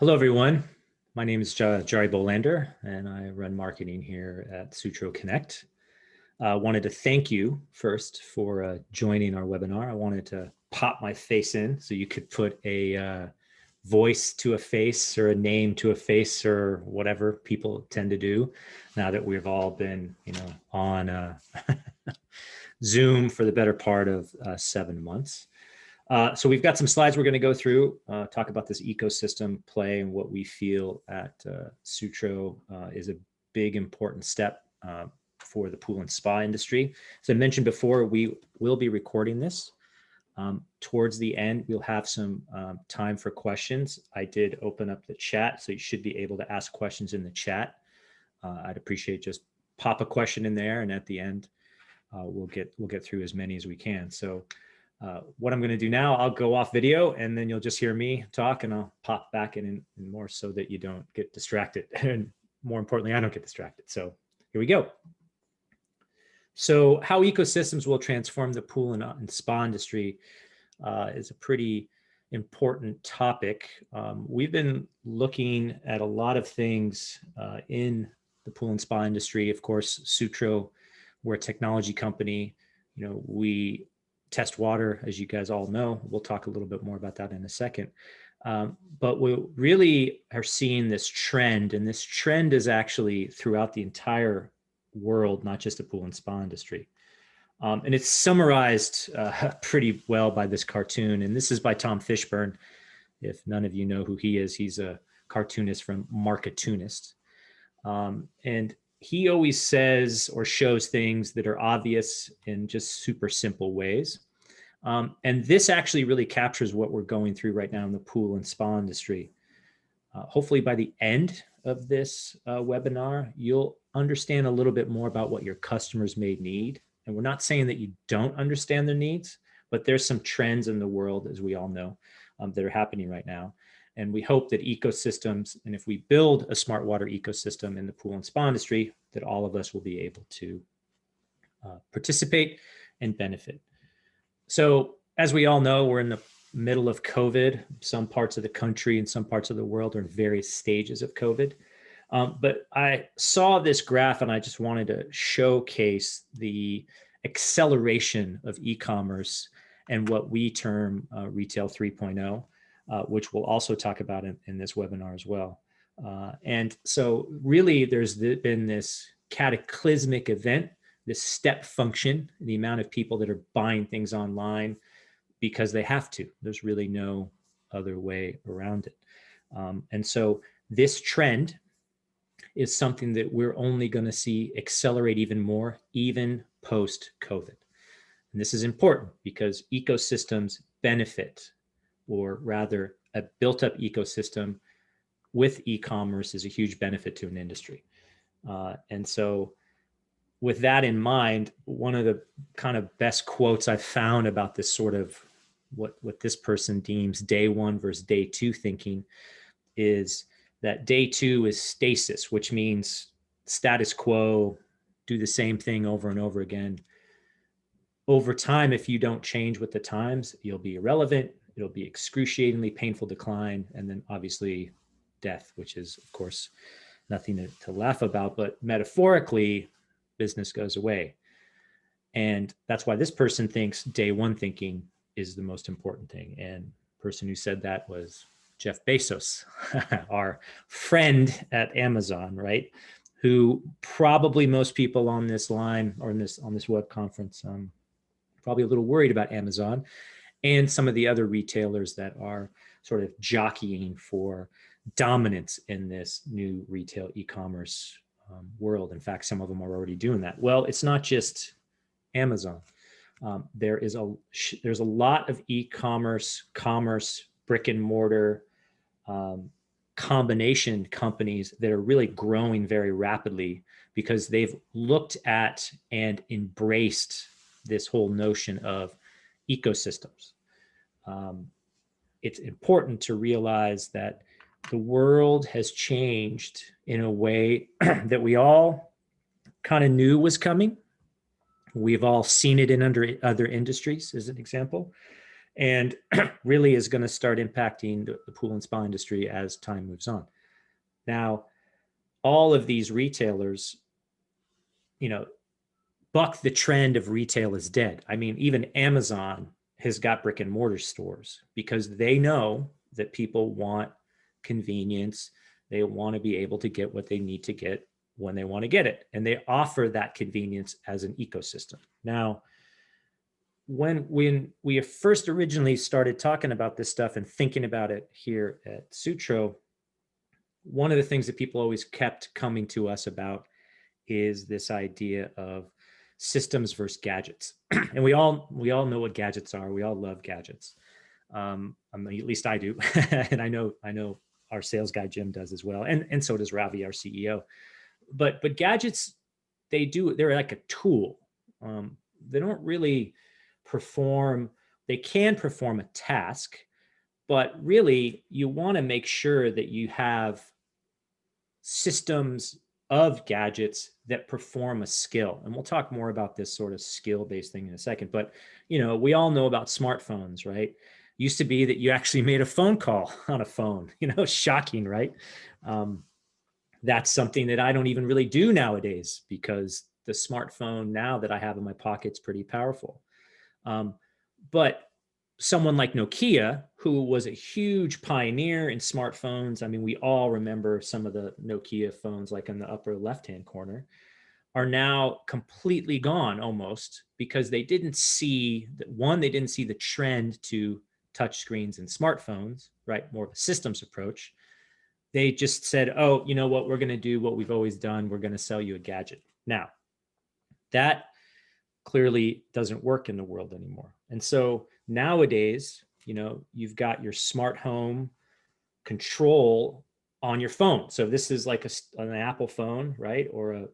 Hello, everyone. My name is Jari Bolander, and I run marketing here at Sutro Connect. I wanted to thank you first for joining our webinar. I wanted to pop my face in so you could put a voice to a face or a name to a face or whatever people tend to do now that we've all been, on Zoom for the better part of 7 months. So we've got some slides we're going to go through, talk about this ecosystem play and what we feel at Sutro is a big important step for the pool and spa industry. As I mentioned before, we will be recording this. Towards the end, we'll have some time for questions. I did open up the chat, so you should be able to ask questions in the chat. I'd appreciate just pop a question in there, and at the end, we'll get through as many as we can. So what I'm going to do now, I'll go off video and then you'll just hear me talk, and I'll pop back in more so that you don't get distracted. And more importantly, I don't get distracted. So here we go. So how ecosystems will transform the pool and spa industry is a pretty important topic. We've been looking at a lot of things in the pool and spa industry. Of course, Sutro, we're a technology company. We test water, as you guys all know. We'll talk a little bit more about that in a second. But we really are seeing this trend, and this trend is actually throughout the entire world, not just the pool and spa industry. And it's summarized pretty well by this cartoon, and this is by Tom Fishburne. If none of you know who he is, he's a cartoonist from Marketoonist. And he always says or shows things that are obvious in just super simple ways. And this actually really captures what we're going through right now in the pool and spa industry. Hopefully by the end of this webinar, you'll understand a little bit more about what your customers may need. And we're not saying that you don't understand their needs, but there's some trends in the world, as we all know, that are happening right now. And we hope that ecosystems, and if we build a smart water ecosystem in the pool and spa industry, that all of us will be able to participate and benefit. So as we all know, we're in the middle of COVID. Some parts of the country and some parts of the world are in various stages of COVID. But I saw this graph and I just wanted to showcase the acceleration of e-commerce and what we term Retail 3.0. Which we'll also talk about in this webinar as well. And so really there's been this cataclysmic event, this step function, the amount of people that are buying things online because they have to. There's really no other way around it. And so this trend is something that we're only going to see accelerate even more, even post-COVID. And this is important because ecosystems benefit, or rather a built-up ecosystem with e-commerce is a huge benefit to an industry. And so with that in mind, one of the kind of best quotes I've found about this sort of what this person deems day one versus day two thinking is that day two is stasis, which means status quo, do the same thing over and over again. Over time, if you don't change with the times, you'll be irrelevant. It'll be excruciatingly painful decline, and then obviously death, which is, of course, nothing to laugh about, but metaphorically, business goes away. And that's why this person thinks day one thinking is the most important thing. And the person who said that was Jeff Bezos, our friend at Amazon, right? Who probably most people on this line or on this web conference, probably a little worried about Amazon and some of the other retailers that are sort of jockeying for dominance in this new retail e-commerce world. In fact, some of them are already doing that. Well, it's not just Amazon. There's a lot of e-commerce, commerce, brick and mortar combination companies that are really growing very rapidly because they've looked at and embraced this whole notion of ecosystems. It's important to realize that the world has changed in a way that we all kind of knew was coming. We've all seen it in other industries, as an example. and really is going to start impacting the pool and spa industry as time moves on. Now, all of these retailers, you know, buck the trend of retail is dead. I mean, even Amazon has got brick and mortar stores because they know that people want convenience. They want to be able to get what they need to get when they want to get it. And they offer that convenience as an ecosystem. Now, when we first originally started talking about this stuff and thinking about it here at Sutro, one of the things that people always kept coming to us about is this idea of systems versus gadgets. And we all know what gadgets are. We all love gadgets. I mean, at least I do. And I know our sales guy Jim does as well. And so does Ravi, our CEO. But gadgets, they're like a tool. They don't really they can perform a task, but really you want to make sure that you have systems of gadgets that perform a skill. And we'll talk more about this sort of skill-based thing in a second. But, we all know about smartphones, right? Used to be that you actually made a phone call on a phone, shocking, right? That's something that I don't even really do nowadays because the smartphone now that I have in my pocket is pretty powerful. But someone like Nokia, who was a huge pioneer in smartphones, I mean, we all remember some of the Nokia phones, like in the upper left-hand corner, are now completely gone almost because they didn't see the trend to touch screens and smartphones, right? More of a systems approach. They just said, oh, you know what, we're going to do what we've always done. We're going to sell you a gadget. Now, that clearly doesn't work in the world anymore. And so nowadays, you've got your smart home control on your phone. So this is like an Apple phone, right? Or a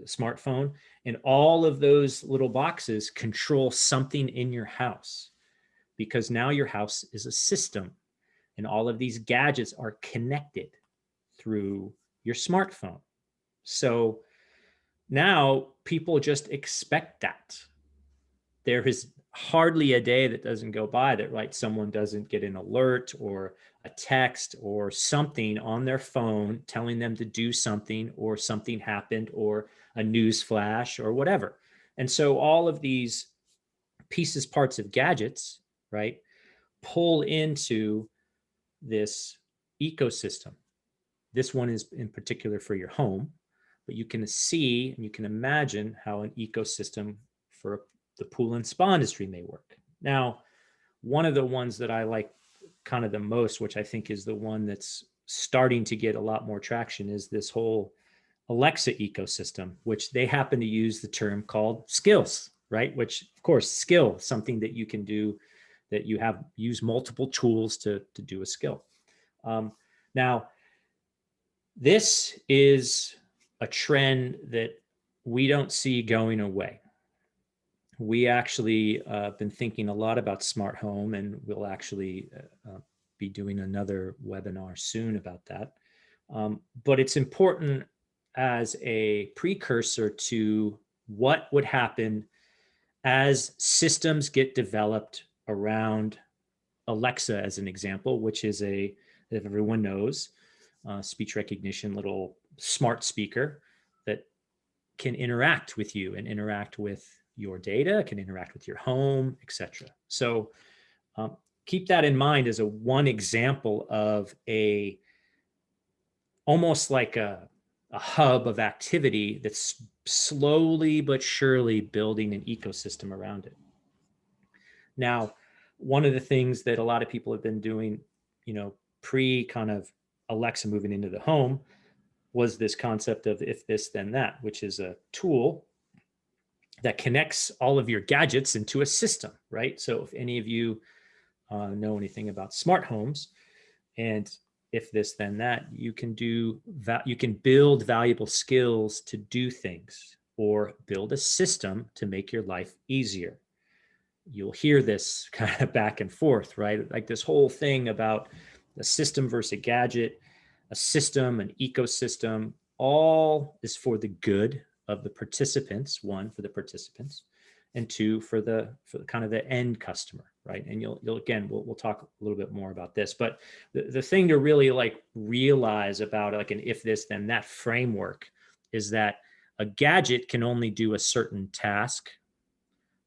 smartphone. And all of those little boxes control something in your house because now your house is a system and all of these gadgets are connected through your smartphone. So now people just expect that. There is hardly a day that doesn't go by that, right, someone doesn't get an alert or a text or something on their phone telling them to do something or something happened or a news flash or whatever. And so all of these parts of gadgets, right, pull into this ecosystem. This one is in particular for your home, but you can see and you can imagine how an ecosystem for the pool and spa industry may work. Now, one of the ones that I like kind of the most, which I think is the one that's starting to get a lot more traction, is this whole Alexa ecosystem, which they happen to use the term called skills, right? Which, of course, skill, something that you can do, that you use multiple tools to do a skill. Now, this is a trend that we don't see going away. We actually been thinking a lot about smart home, and we'll actually be doing another webinar soon about that. But it's important as a precursor to what would happen as systems get developed around Alexa, as an example, which is if everyone knows, speech recognition, little smart speaker that can interact with you and interact with your data, can interact with your home, etc. So keep that in mind as one example of almost like a hub of activity that's slowly but surely building an ecosystem around it. Now, one of the things that a lot of people have been doing, pre kind of Alexa moving into the home, was this concept of if this, then that, which is a tool that connects all of your gadgets into a system, right? So if any of you know anything about smart homes, and if this, then that, you can build valuable skills to do things or build a system to make your life easier. You'll hear this kind of back and forth, right? Like this whole thing about a system versus a gadget, a system, an ecosystem, all is for the good of the participants. One, for the participants, and two, for the kind of the end customer. right? And you'll again, we'll talk a little bit more about this, but the thing to really like realize about like an if this then that framework is that a gadget can only do a certain task,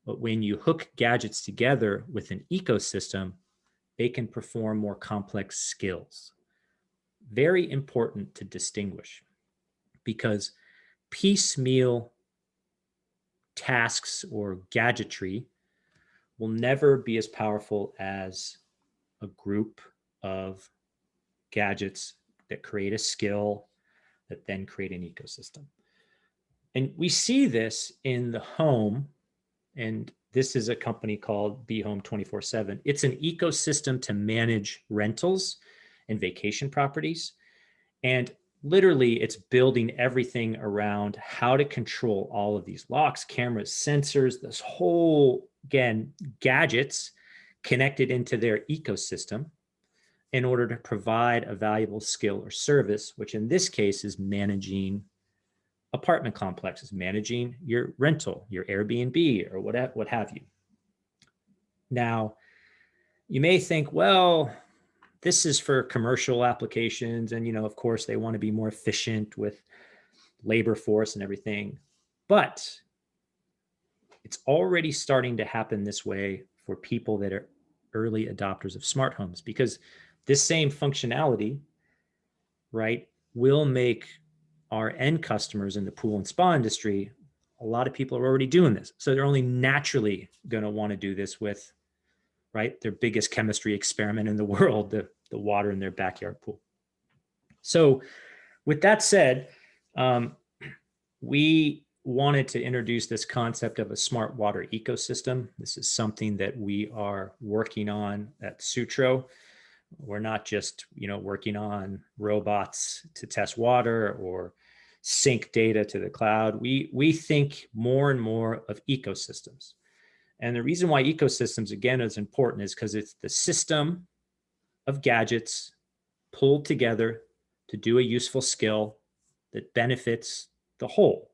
but when you hook gadgets together with an ecosystem, they can perform more complex skills. Very important to distinguish, because piecemeal tasks or gadgetry will never be as powerful as a group of gadgets that create a skill that then create an ecosystem. And we see this in the home, and this is a company called Be Home 24/7. It's an ecosystem to manage rentals and vacation properties. And literally, it's building everything around how to control all of these locks, cameras, sensors, this whole, again, gadgets connected into their ecosystem in order to provide a valuable skill or service, which in this case is managing apartment complexes, managing your rental, your Airbnb, or what have you. Now, you may think, well, this is for commercial applications, and of course they want to be more efficient with labor force and everything, but it's already starting to happen this way for people that are early adopters of smart homes, because this same functionality, right, will make our end customers in the pool and spa industry, a lot of people are already doing this, so they're only naturally going to want to do this with, right, their biggest chemistry experiment in the world, the water in their backyard pool. So with that said, we wanted to introduce this concept of a smart water ecosystem. This is something that we are working on at Sutro. We're not just, working on robots to test water or sync data to the cloud. We think more and more of ecosystems. And the reason why ecosystems, again, is important is because it's the system of gadgets pulled together to do a useful skill that benefits the whole,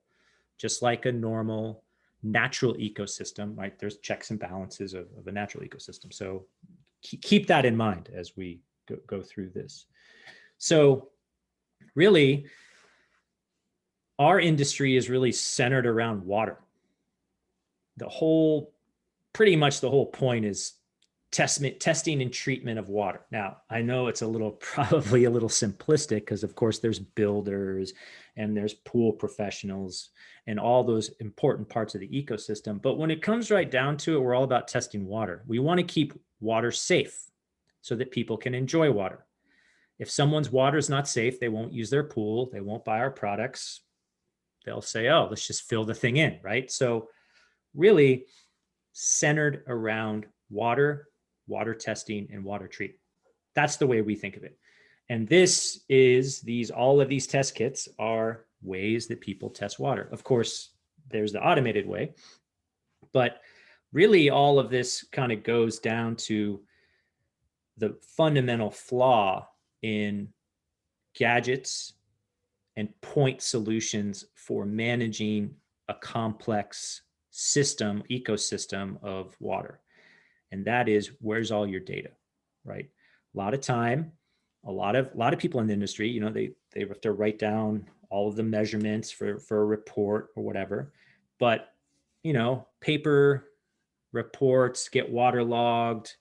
just like a normal natural ecosystem, right? There's checks and balances of a natural ecosystem. So keep that in mind as we go through this. So really, our industry is really centered around water. Pretty much the whole point is testing and treatment of water. Now, I know it's probably a little simplistic, because of course there's builders and there's pool professionals and all those important parts of the ecosystem. But when it comes right down to it, we're all about testing water. We want to keep water safe so that people can enjoy water. If someone's water is not safe, they won't use their pool, they won't buy our products. They'll say, oh, let's just fill the thing in, right? So really centered around water testing, and water treatment. That's the way we think of it. And all of these test kits are ways that people test water. Of course, there's the automated way, but really all of this kind of goes down to the fundamental flaw in gadgets and point solutions for managing a complex ecosystem of water. And that is, where's all your data, right? A lot of time, a lot of people in the industry, they have to write down all of the measurements for a report or whatever. But, paper reports get waterlogged,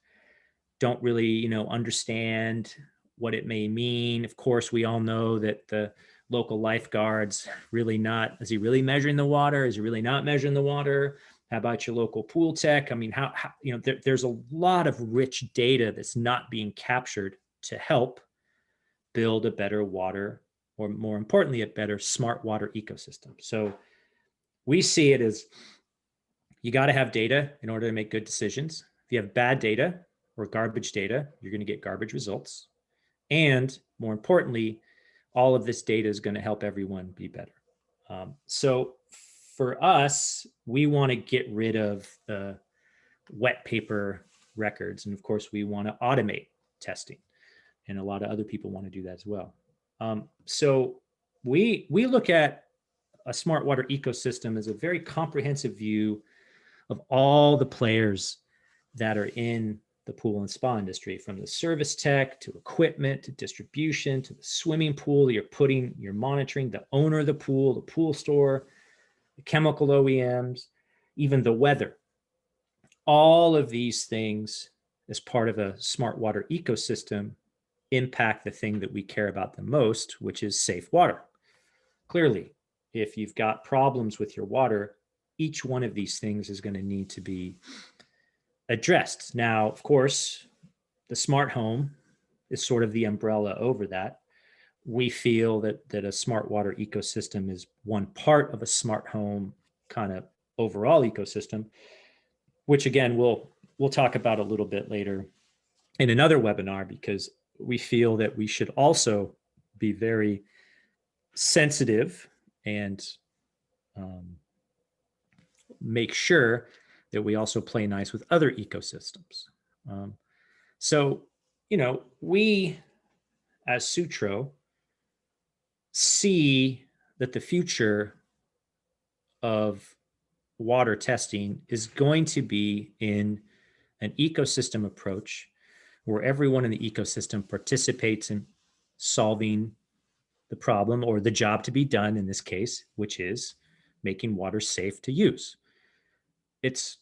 don't really, understand what it may mean. Of course, we all know that the local lifeguards is he really measuring the water? Is he really not measuring the water? How about your local pool tech? I mean, there's a lot of rich data that's not being captured to help build a better water, or more importantly, a better smart water ecosystem. So we see it as, you got to have data in order to make good decisions. If you have bad data or garbage data, you're going to get garbage results. And more importantly, all of this data is going to help everyone be better. So for us, we want to get rid of the wet paper records. And of course, we want to automate testing. And a lot of other people want to do that as well. So we look at a smart water ecosystem as a very comprehensive view of all the players that are in the pool and spa industry, from the service tech to equipment to distribution to the swimming pool. You're monitoring the owner of the pool store, the chemical OEMs, even the weather. All of these things, as part of a smart water ecosystem, impact the thing that we care about the most, which is safe water. Clearly, if you've got problems with your water, each one of these things is going to need to be addressed. Now, of course, the smart home is sort of the umbrella over that. We feel that a smart water ecosystem is one part of a smart home kind of overall ecosystem, which again we'll talk about a little bit later in another webinar, because we feel that we should also be very sensitive and make sure that we also play nice with other ecosystems. So, we as Sutro see that the future of water testing is going to be in an ecosystem approach where everyone in the ecosystem participates in solving the problem or the job to be done in this case, which is making water safe to use. It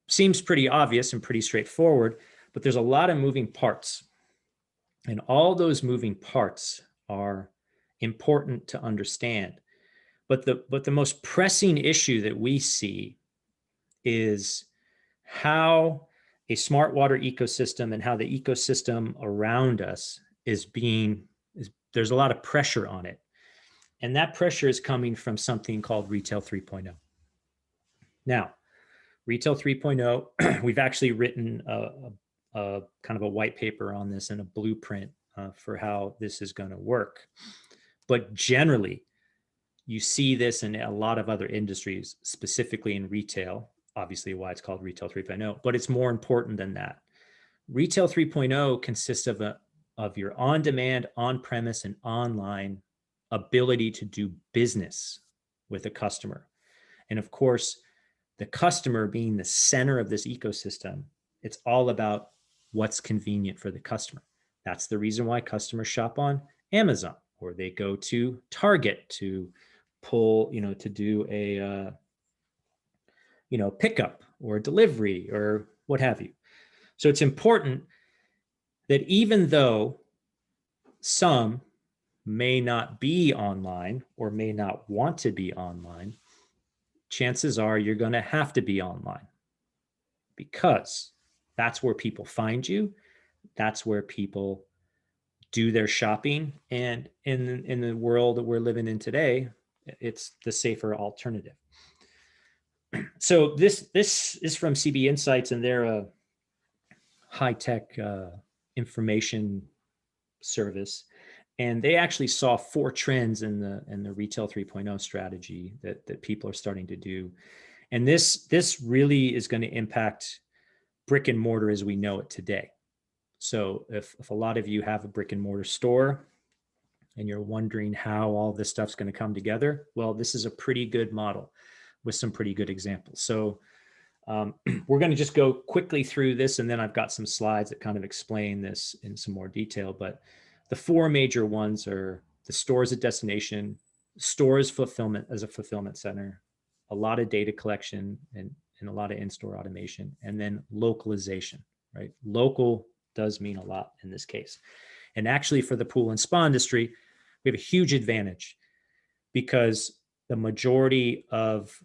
seems pretty obvious and pretty straightforward, but there's a lot of moving parts. And all those moving parts are important to understand. But the most pressing issue that we see is how a smart water ecosystem and how the ecosystem around us there's a lot of pressure on it. And that pressure is coming from something called Retail 3.0. Now, Retail 3.0, we've actually written a kind of a white paper on this and a blueprint for how this is going to work. But generally, you see this in a lot of other industries, specifically in retail, obviously why it's called Retail 3.0, but it's more important than that. Retail 3.0 consists of your on-demand, on-premise, and online ability to do business with a customer. And of course, the customer being the center of this ecosystem, it's all about what's convenient for the customer. That's the reason why customers shop on Amazon, or they go to Target to pull, to do a, pickup or delivery or what have you. So it's important that even though some may not be online or may not want to be online, chances are you're going to have to be online, because that's where people find you. That's where people do their shopping. And in the world that we're living in today, it's the safer alternative. So this is from CB Insights, and they're a high-tech information service. And they actually saw 4 trends in the Retail 3.0 strategy that people are starting to do. And this really is going to impact brick and mortar as we know it today. So if a lot of you have a brick and mortar store and you're wondering how all this stuff's going to come together, well, this is a pretty good model with some pretty good examples. So we're going to just go quickly through this, and then I've got some slides that kind of explain this in some more detail. But the 4 major ones are the store as a destination, stores fulfillment as a fulfillment center, a lot of data collection and a lot of in-store automation, and then localization, right? Local does mean a lot in this case. And actually for the pool and spa industry, we have a huge advantage, because the majority of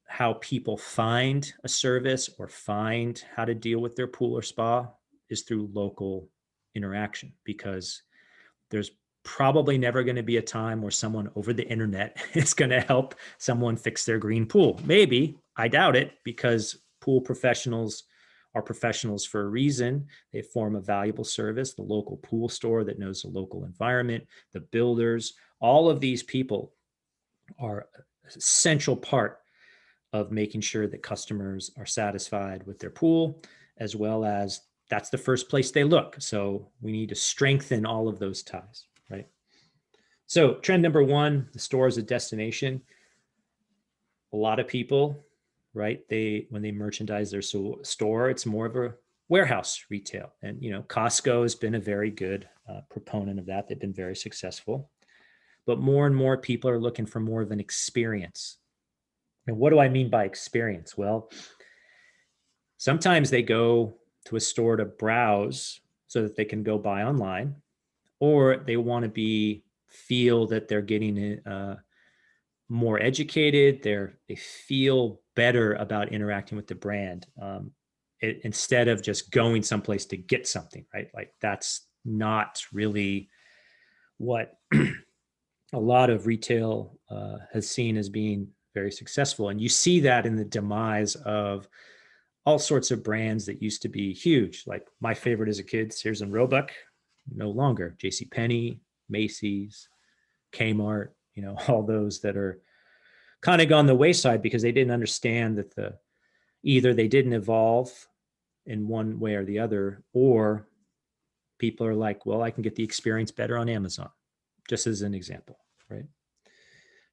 how people find a service or find how to deal with their pool or spa is through local interaction, because there's probably never going to be a time where someone over the internet is going to help someone fix their green pool. Maybe, I doubt it, because pool professionals are professionals for a reason. They form a valuable service. The local pool store that knows the local environment, the builders, all of these people are an essential part of making sure that customers are satisfied with their pool, as well as that's the first place they look. So we need to strengthen all of those ties, right? So trend number 1, the store as a destination. A lot of people right? When they merchandise their store, it's more of a warehouse retail. And, Costco has been a very good proponent of that. They've been very successful. But more and more people are looking for more of an experience. And what do I mean by experience? Well, sometimes they go to a store to browse so that they can go buy online, or they want to feel that they're getting more educated. They feel better about interacting with the brand, instead of just going someplace to get something, right? Like that's not really what a lot of retail has seen as being very successful. And you see that in the demise of all sorts of brands that used to be huge. Like my favorite as a kid, Sears and Roebuck, no longer. JCPenney, Macy's, Kmart, all those that are kind of gone the wayside because they didn't understand that either they didn't evolve in one way or the other, or people are like, well, I can get the experience better on Amazon, just as an example, right?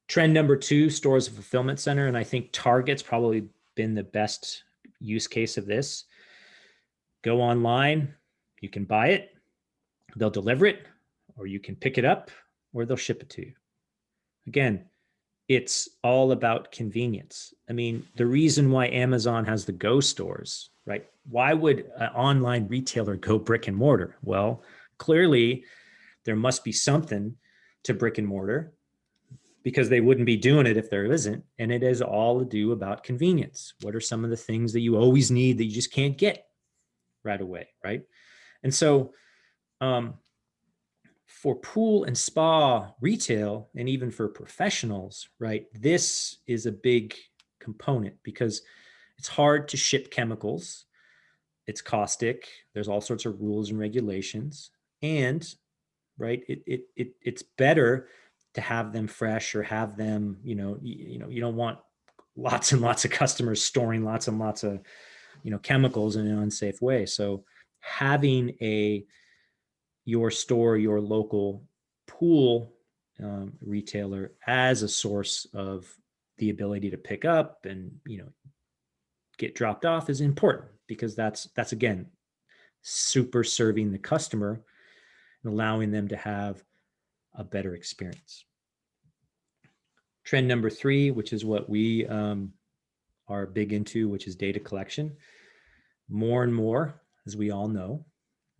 Trend number 2, stores of fulfillment center. And I think Target's probably been the best use case of this. Go online, you can buy it, they'll deliver it, or you can pick it up, or they'll ship it to you. Again, it's all about convenience. I mean, the reason why Amazon has the Go stores, right? Why would an online retailer go brick and mortar? Well, clearly there must be something to brick and mortar, because they wouldn't be doing it if there isn't. And it is all to do about convenience. What are some of the things that you always need that you just can't get right away, right? And so for pool and spa retail, and even for professionals, right, this is a big component because it's hard to ship chemicals. It's caustic. There's all sorts of rules and regulations. And right, it's better to have them fresh, or have them, you don't want lots and lots of customers storing lots and lots of, chemicals in an unsafe way. So having your store, your local pool retailer as a source of the ability to pick up and, get dropped off is important, because that's again, super serving the customer and allowing them to have a better experience. Trend number 3, which is what we are big into, which is data collection. More and more, as we all know,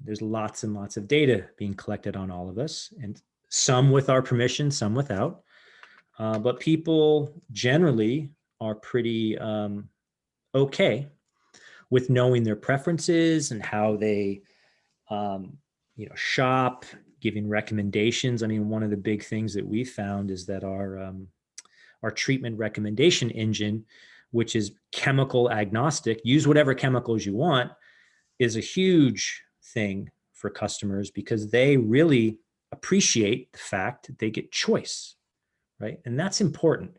there's lots and lots of data being collected on all of us, and some with our permission, some without. But people generally are pretty okay with knowing their preferences and how they shop, giving recommendations. I mean, one of the big things that we found is that our treatment recommendation engine, which is chemical agnostic, use whatever chemicals you want, is a huge thing for customers, because they really appreciate the fact that they get choice, right? And that's important.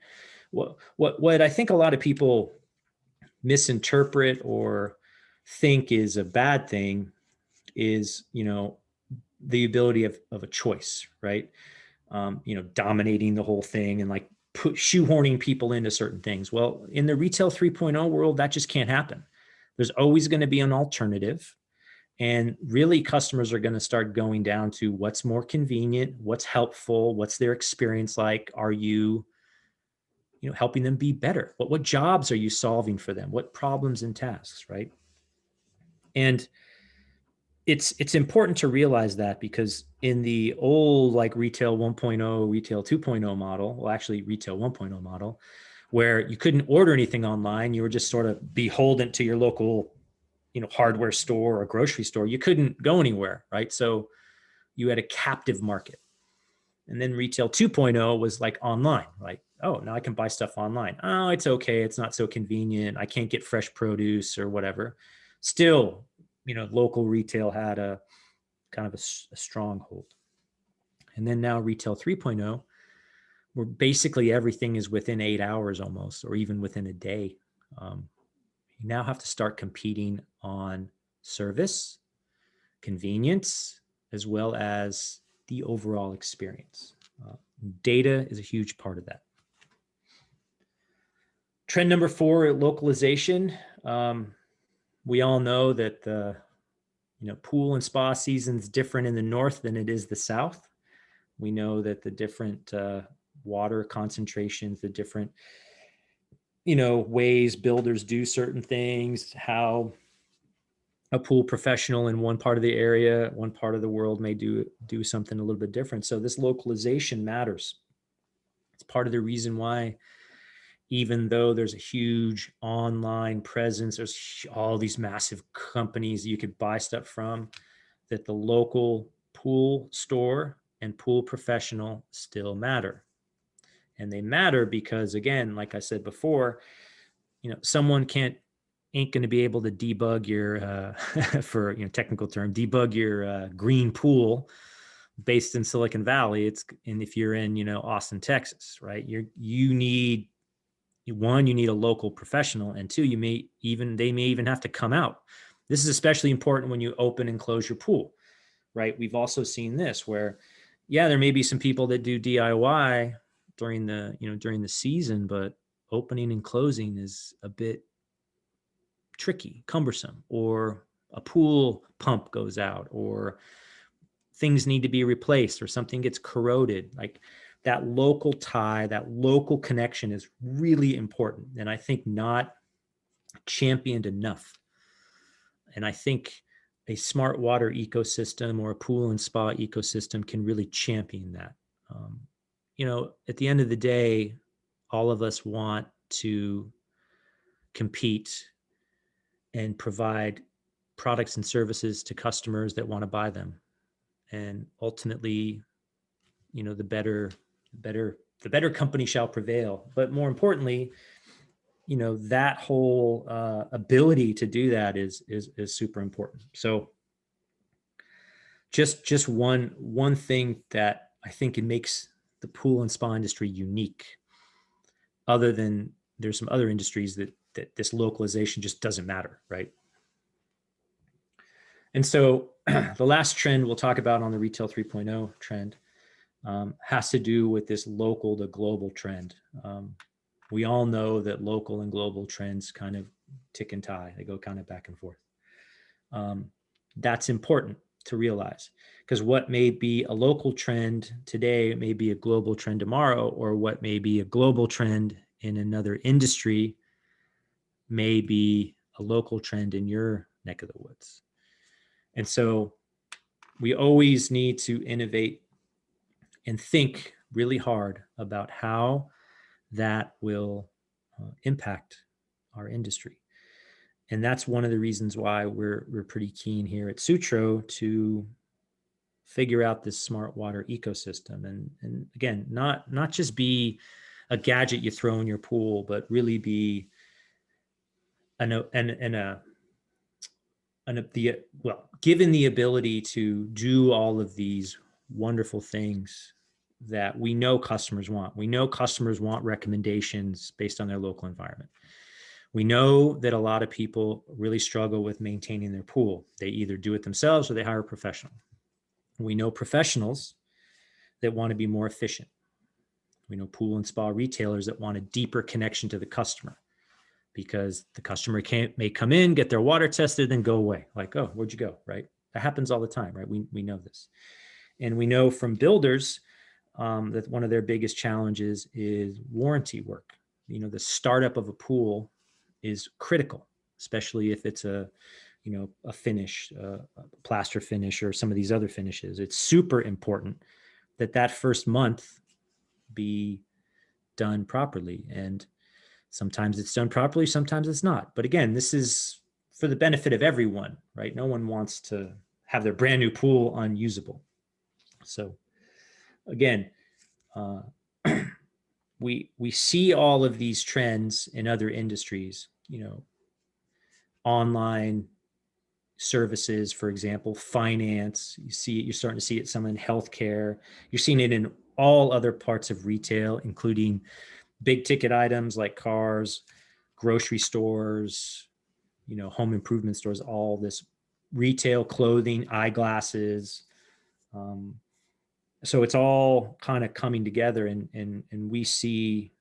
What I think a lot of people misinterpret or think is a bad thing is, the ability of a choice, right? Dominating the whole thing and like shoehorning people into certain things. Well, in the retail 3.0 world, that just can't happen. There's always going to be an alternative. And really, customers are going to start going down to what's more convenient, what's helpful, what's their experience like. Are you, helping them be better? What jobs are you solving for them? What problems and tasks, right? And it's important to realize that, because in the old like retail 1.0, retail 2.0 model, well, actually retail 1.0 model, where you couldn't order anything online, you were just sort of beholden to your local, hardware store or grocery store. You couldn't go anywhere, right? So you had a captive market. And then retail 2.0 was like online, like, oh, now I can buy stuff online. Oh, it's okay. It's not so convenient. I can't get fresh produce or whatever. Still, local retail had a kind of a stronghold. And then now retail 3.0, where basically everything is within 8 hours almost, or even within a day. You now have to start competing on service, convenience, as well as the overall experience. Data is a huge part of that. Trend number 4, localization. We all know that the pool and spa season's different in the north than it is the south. We know that the different water concentrations, the different ways builders do certain things, how a pool professional in one part of the area, one part of the world may do something a little bit different. So this localization matters. It's part of the reason why, even though there's a huge online presence, there's all these massive companies you could buy stuff from, that the local pool store and pool professional still matter. And they matter because, again, like I said before, someone ain't going to be able to debug your, for technical term, debug your green pool based in Silicon Valley. And if you're in Austin, Texas, right? You need, one, you need a local professional, and two, they may even have to come out. This is especially important when you open and close your pool, right? We've also seen this where, yeah, there may be some people that do DIY during the season, but opening and closing is a bit tricky, cumbersome, or a pool pump goes out, or things need to be replaced, or something gets corroded. Like, that local tie, that local connection is really important, and I think not championed enough. And I think a smart water ecosystem or a pool and spa ecosystem can really champion that. At the end of the day, all of us want to compete and provide products and services to customers that want to buy them. And ultimately, the better company shall prevail. But more importantly, that whole ability to do that is super important. So just one thing that I think it makes the pool and spa industry unique, other than there's some other industries that this localization just doesn't matter, right? And so the last trend we'll talk about on the Retail 3.0 trend has to do with this local to global trend. We all know that local and global trends kind of tick and tie. They go kind of back and forth. That's important to realize, because what may be a local trend today may be a global trend tomorrow, or what may be a global trend in another industry may be a local trend in your neck of the woods. And so we always need to innovate and think really hard about how that will impact our industry. And that's one of the reasons why we're pretty keen here at Sutro to figure out this smart water ecosystem. And again, not just be a gadget you throw in your pool, but really be given the ability to do all of these wonderful things that we know customers want. We know customers want recommendations based on their local environment. We know that a lot of people really struggle with maintaining their pool. They either do it themselves or they hire a professional. We know professionals that want to be more efficient. We know pool and spa retailers that want a deeper connection to the customer, because the customer may come in, get their water tested, then go away. Like, oh, where'd you go, right? That happens all the time, right? We know this. And we know from builders that one of their biggest challenges is warranty work. The startup of a pool is critical, especially if it's a finish, a plaster finish, or some of these other finishes. It's super important that first month be done properly. And sometimes it's done properly, sometimes it's not. But again, this is for the benefit of everyone, right? No one wants to have their brand new pool unusable. So again, we see all of these trends in other industries, online services, for example, finance. You're starting to see it some in healthcare. You're seeing it in all other parts of retail, including big ticket items like cars, grocery stores, home improvement stores, all this retail, clothing, eyeglasses. So it's all kind of coming together, and we see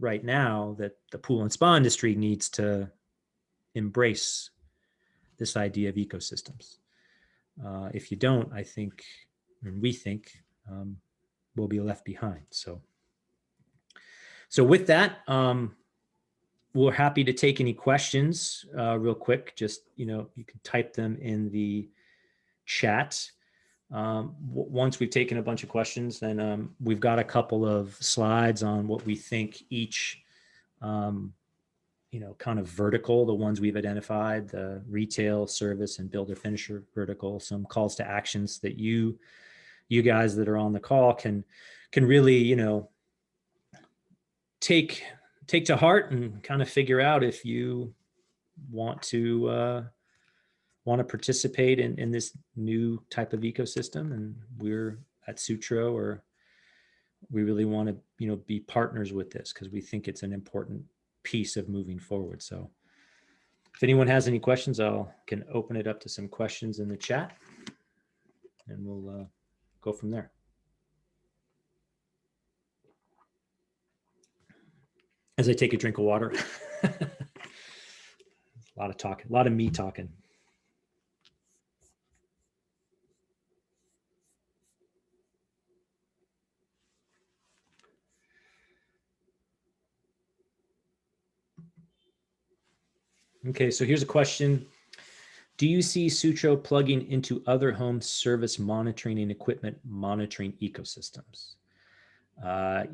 right now that the pool and spa industry needs to embrace this idea of ecosystems. If you don't, I think, and we think, we'll be left behind. So with that, we're happy to take any questions real quick. Just, you can type them in the chat. Once we've taken a bunch of questions, then we've got a couple of slides on what we think each, kind of vertical, the ones we've identified, the retail, service, and builder finisher vertical, some calls to actions that you guys that are on the call can really, take to heart and kind of figure out if you want to participate in this new type of ecosystem. And we're at Sutro, or we really want to, be partners with this because we think it's an important piece of moving forward. So if anyone has any questions, can open it up to some questions in the chat, and we'll go from there. As I take a drink of water. A lot of talking, a lot of me talking. Okay, so here's a question. Do you see Sutro plugging into other home service monitoring and equipment monitoring ecosystems?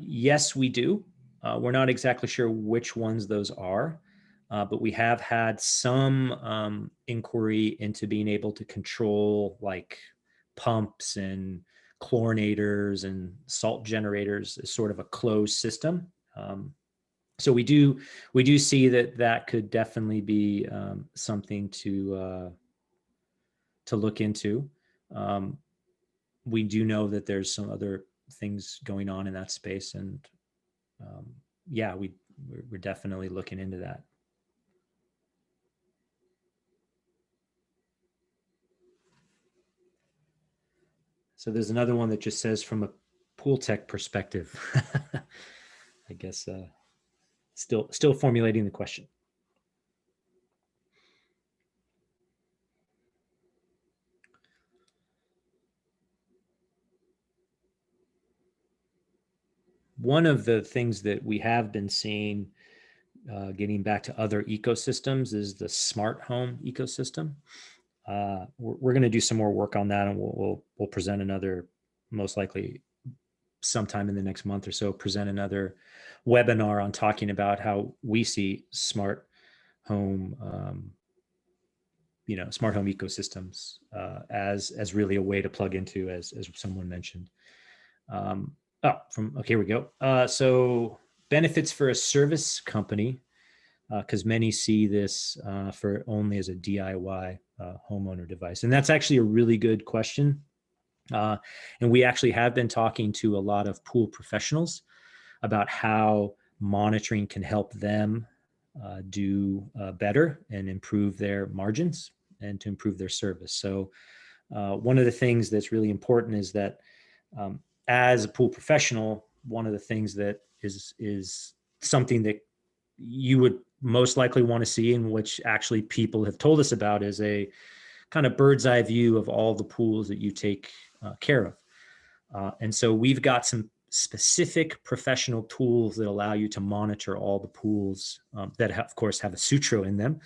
Yes, we do. We're not exactly sure which ones those are, but we have had some inquiry into being able to control like pumps and chlorinators and salt generators as sort of a closed system. So we do see that could definitely be something to look into. We do know that there's some other things going on in that space, and yeah, we're definitely looking into that. So there's another one that just says, from a pool tech perspective. I guess still formulating the question. One of the things that we have been seeing, getting back to other ecosystems, is the smart home ecosystem. We're going to do some more work on that, and we'll present another, most likely sometime in the next month or so, present another webinar on talking about how we see smart home, smart home ecosystems as really a way to plug into, as someone mentioned. Here we go. So benefits for a service company, because many see this for only as a DIY homeowner device. And that's actually a really good question. And we actually have been talking to a lot of pool professionals about how monitoring can help them do better and improve their margins and to improve their service. So one of the things that's really important is that as a pool professional, one of the things that is something that you would most likely want to see, and which actually people have told us about, is a kind of bird's eye view of all the pools that you take care of. And so we've got some specific professional tools that allow you to monitor all the pools that of course have a Sutro in them,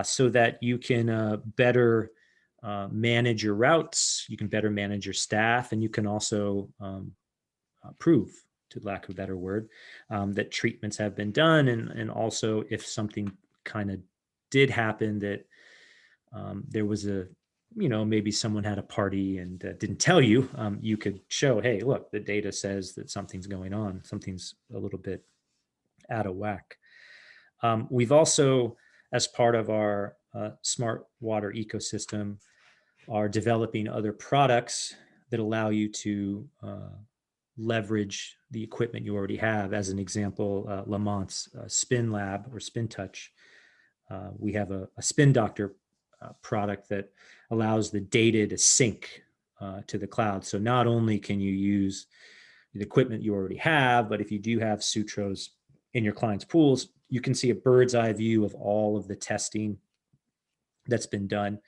so that you can better manage your routes, you can better manage your staff, and you can also prove, to lack of a better word, that treatments have been done. And also, if something kind of did happen, that there was maybe someone had a party and didn't tell you, you could show, hey, look, the data says that something's going on, something's a little bit out of whack. We've also, as part of our smart water ecosystem, are developing other products that allow you to leverage the equipment you already have. As an example, Lamont's Spin Lab or Spin Touch. We have a Spin Doctor product that allows the data to sync to the cloud. So not only can you use the equipment you already have, but if you do have Sutro's in your client's pools, you can see a bird's eye view of all of the testing that's been done,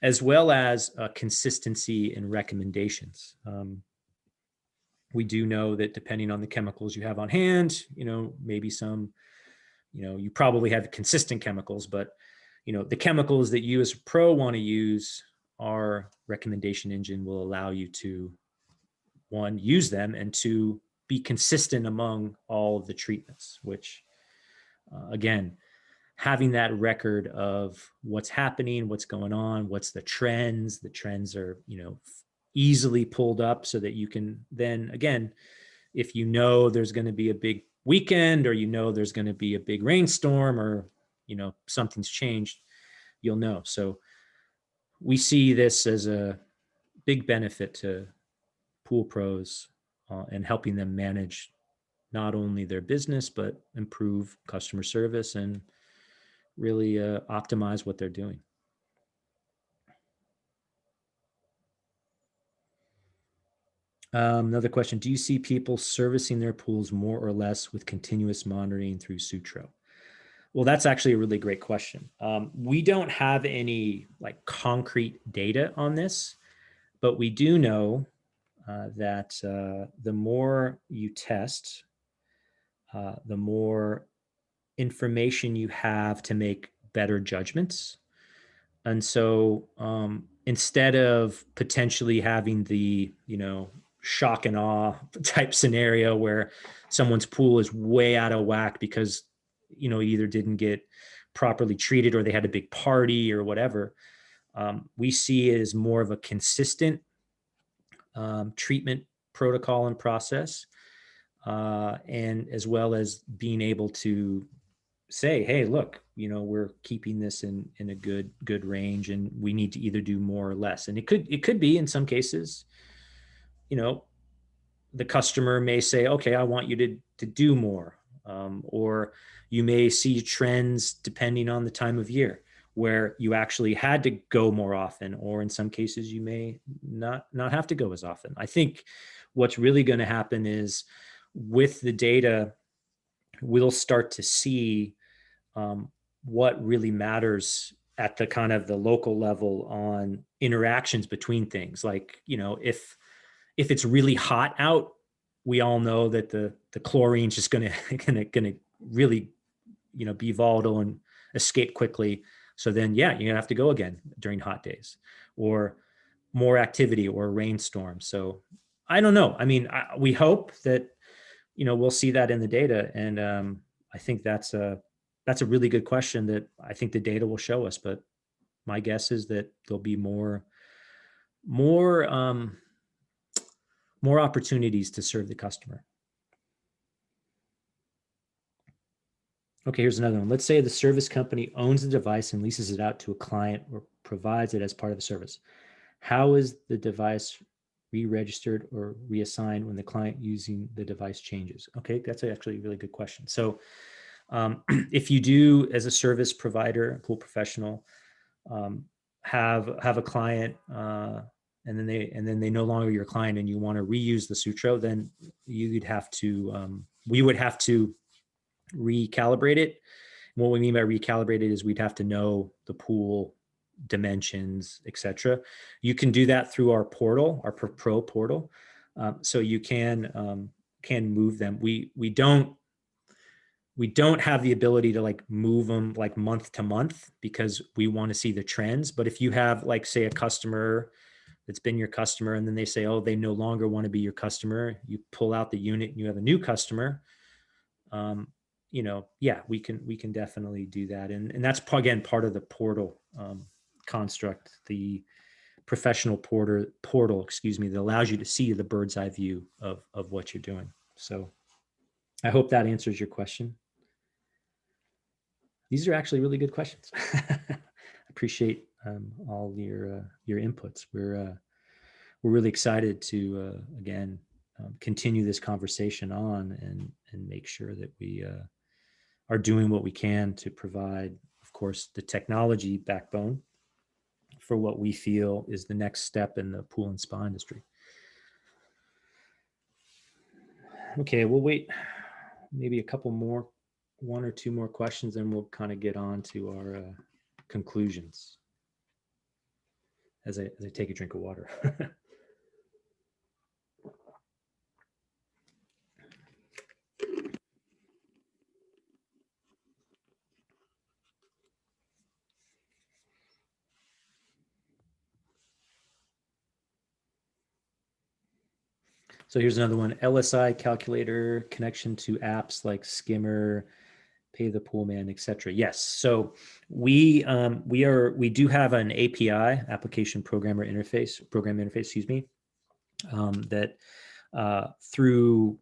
as well as consistency and recommendations. We do know that depending on the chemicals you have on hand, maybe some, you probably have consistent chemicals, but the chemicals that you as a pro want to use, our recommendation engine will allow you to, one, use them, and two, be consistent among all of the treatments, which again, having that record of what's happening, what's going on, what's the trends are, easily pulled up so that you can then, again, if there's going to be a big weekend, or there's going to be a big rainstorm, or something's changed, you'll know. So we see this as a big benefit to pool pros and helping them manage not only their business, but improve customer service and really optimize what they're doing. Another question: do you see people servicing their pools more or less with continuous monitoring through Sutro? Well, that's actually a really great question. We don't have any concrete data on this, but we do know that the more you test, the more information you have to make better judgments. And so instead of potentially having the, shock and awe type scenario where someone's pool is way out of whack because, either didn't get properly treated or they had a big party or whatever, we see it as more of a consistent treatment protocol and process, and as well as being able to say, hey, look, we're keeping this in a good range, and we need to either do more or less. And it could be in some cases, the customer may say, okay, I want you to do more, or you may see trends depending on the time of year where you actually had to go more often, or in some cases you may not have to go as often. I think what's really going to happen is, with the data, we'll start to see what really matters at the kind of the local level on interactions between things. Like, if it's really hot out, we all know that the chlorine is just gonna really, be volatile and escape quickly. So then, yeah, you're gonna have to go again during hot days, or more activity, or a rainstorm. So I don't know. I mean, we hope that, we'll see that in the data. And I think that's a really good question that I think the data will show us. But my guess is that there'll be more opportunities to serve the customer. Okay, here's another one. Let's say the service company owns the device and leases it out to a client or provides it as part of the service. How is the device re-registered or reassigned when the client using the device changes? Okay, that's actually a really good question. So if you do, as a service provider, pool professional, have a client, and then they no longer your client, and you want to reuse the Sutro, then you'd have to, we would have to recalibrate it. And what we mean by recalibrate it is we'd have to know the pool dimensions, etc. You can do that through our portal, our Pro portal. So you can move them. We don't have the ability to move them month to month, because we want to see the trends. But if you have say a customer that's been your customer, and then they say, oh, they no longer want to be your customer, you pull out the unit and you have a new customer, yeah, we can definitely do that. And that's, again, part of the portal construct, the professional portal, that allows you to see the bird's eye view of what you're doing. So I hope that answers your question. These are actually really good questions. I appreciate all your inputs. We're really excited to again continue this conversation on, and make sure that we are doing what we can to provide, of course, the technology backbone for what we feel is the next step in the pool and spa industry. Okay, we'll wait maybe a couple more one or two more questions, and we'll kind of get on to our conclusions as I take a drink of water. So here's another one: LSI calculator connection to apps like Skimmer, Pay the Pool Man, etc. Yes. So we do have an API, application programmer interface, program interface, excuse me, that through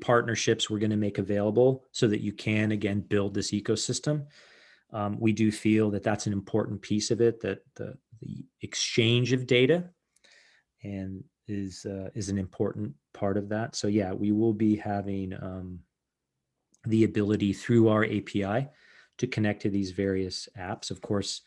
partnerships we're going to make available so that you can again build this ecosystem. We do feel that that's an important piece of it, that the exchange of data and is an important part of that. So yeah, we will be having the ability through our API to connect to these various apps. Of course,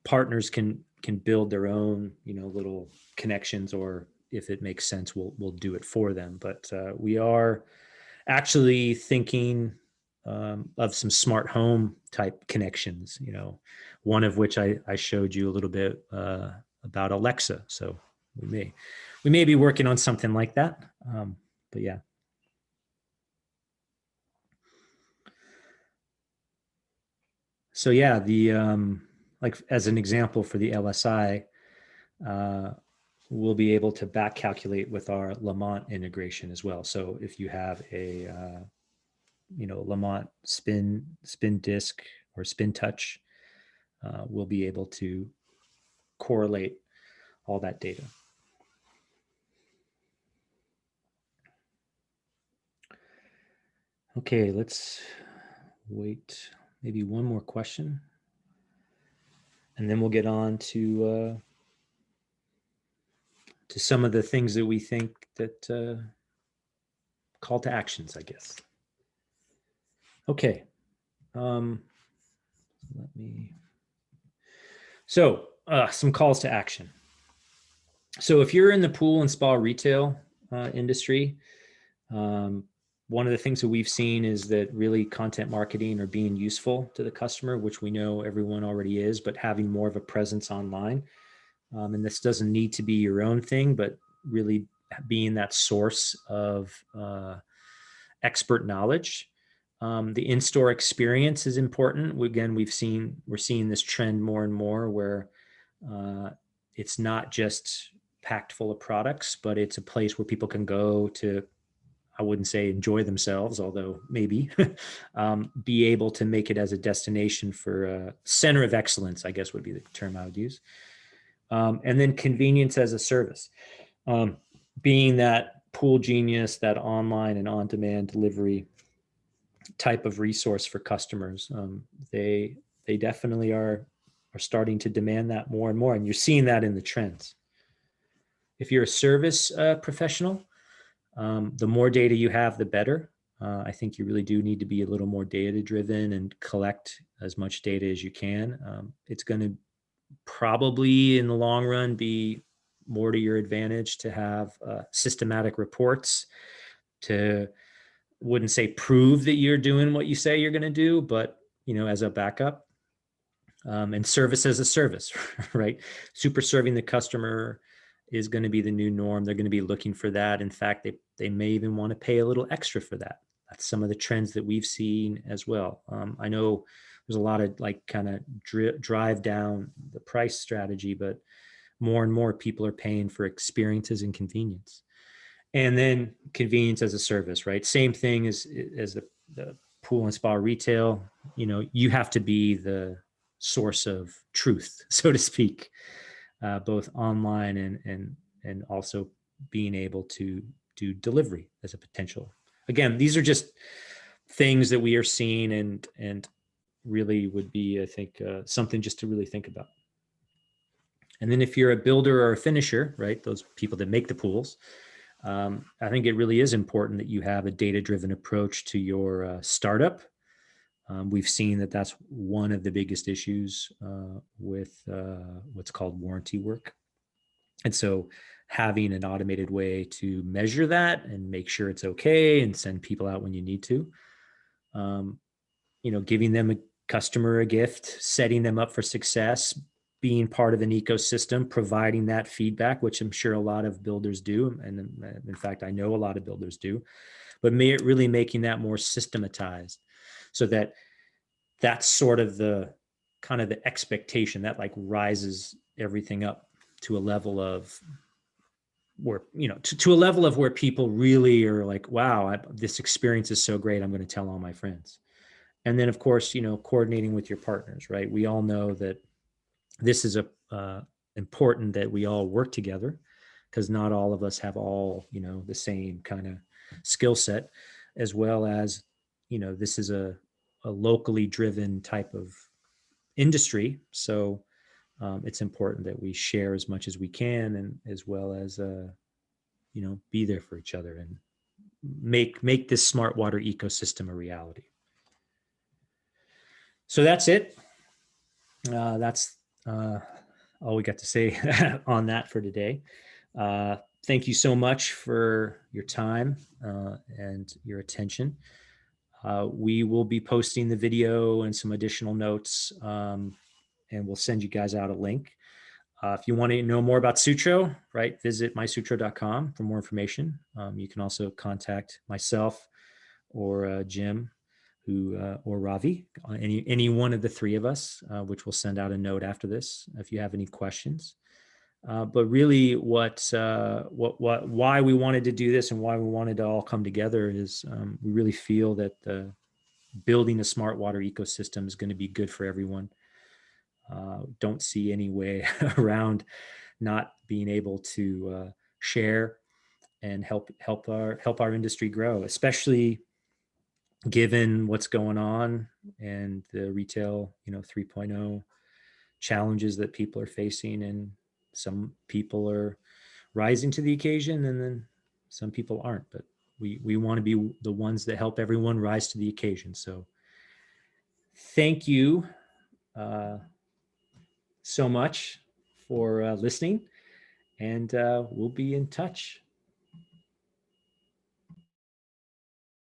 partners can build their own, little connections, or if it makes sense, we'll do it for them. But we are actually thinking of some smart home type connections. One of which I showed you a little bit about Alexa. So we may be working on something like that. But yeah. So yeah, the like as an example for the LSI, we'll be able to back calculate with our Lamont integration as well. So if you have a Lamont spin disk or spin touch, we'll be able to correlate all that data. Okay, let's wait maybe one more question, and then we'll get on to some of the things that we think that call to actions, I guess. Okay. Let me. So some calls to action. So if you're in the pool and spa retail industry, one of the things that we've seen is that really content marketing or being useful to the customer, which we know everyone already is, but having more of a presence online. And this doesn't need to be your own thing, but really being that source of expert knowledge. The in-store experience is important. We're seeing this trend more and more where it's not just packed full of products, but it's a place where people can go to, I wouldn't say enjoy themselves, although maybe, be able to make it as a destination for a center of excellence, I guess would be the term I would use. And then convenience as a service, being that Pool Genius, that online and on-demand delivery type of resource for customers. They definitely are starting to demand that more and more, and you're seeing that in the trends. If you're a service professional, the more data you have, the better. I think you really do need to be a little more data driven and collect as much data as you can. It's going to probably in the long run be more to your advantage to have systematic reports to, wouldn't say prove that you're doing what you say you're going to do, but as a backup. And service as a service, right? Super serving the customer is going to be the new norm. They're going to be looking for that. In fact, they may even want to pay a little extra for that. That's some of the trends that we've seen as well. I know there's a lot of kind of drive down the price strategy, but more and more people are paying for experiences and convenience. And then convenience as a service, right? Same thing as the pool and spa retail. You have to be the source of truth, so to speak, both online and also being able to do delivery as a potential. Again, these are just things that we are seeing and really would be, I think, something just to really think about. And then if you're a builder or a finisher, right, those people that make the pools, I think it really is important that you have a data-driven approach to your startup. We've seen that that's one of the biggest issues with what's called warranty work. And so having an automated way to measure that and make sure it's okay and send people out when you need to Giving them a customer a gift, setting them up for success, being part of an ecosystem, providing that feedback, which I'm sure a lot of builders do. And in fact, I know a lot of builders do, but really making that more systematized so that that's sort of the kind of the expectation that like rises everything up to a level of where, to a level of where people really are like, wow, this experience is so great. I'm going to tell all my friends. And then of course, coordinating with your partners, right? We all know that this is important that we all work together, because not all of us have all, the same kind of skill set, as well as, this is a locally driven type of industry. So it's important that we share as much as we can, and as well as, be there for each other and make this smart water ecosystem a reality. So that's it. That's all we got to say on that for today. Thank you so much for your time and your attention. We will be posting the video and some additional notes, and we'll send you guys out a link. If you want to know more about Sutro, right, visit mysutro.com for more information. You can also contact myself or Jim, or Ravi, any one of the three of us, which will send out a note after this if you have any questions. But really, why we wanted to do this and why we wanted to all come together is we really feel that building a smart water ecosystem is going to be good for everyone. Don't see any way around not being able to share and help our industry grow, especially given what's going on and the retail 3.0 challenges that people are facing. And some people are rising to the occasion, and then some people aren't, but we want to be the ones that help everyone rise to the occasion. So thank you so much for listening, and we'll be in touch.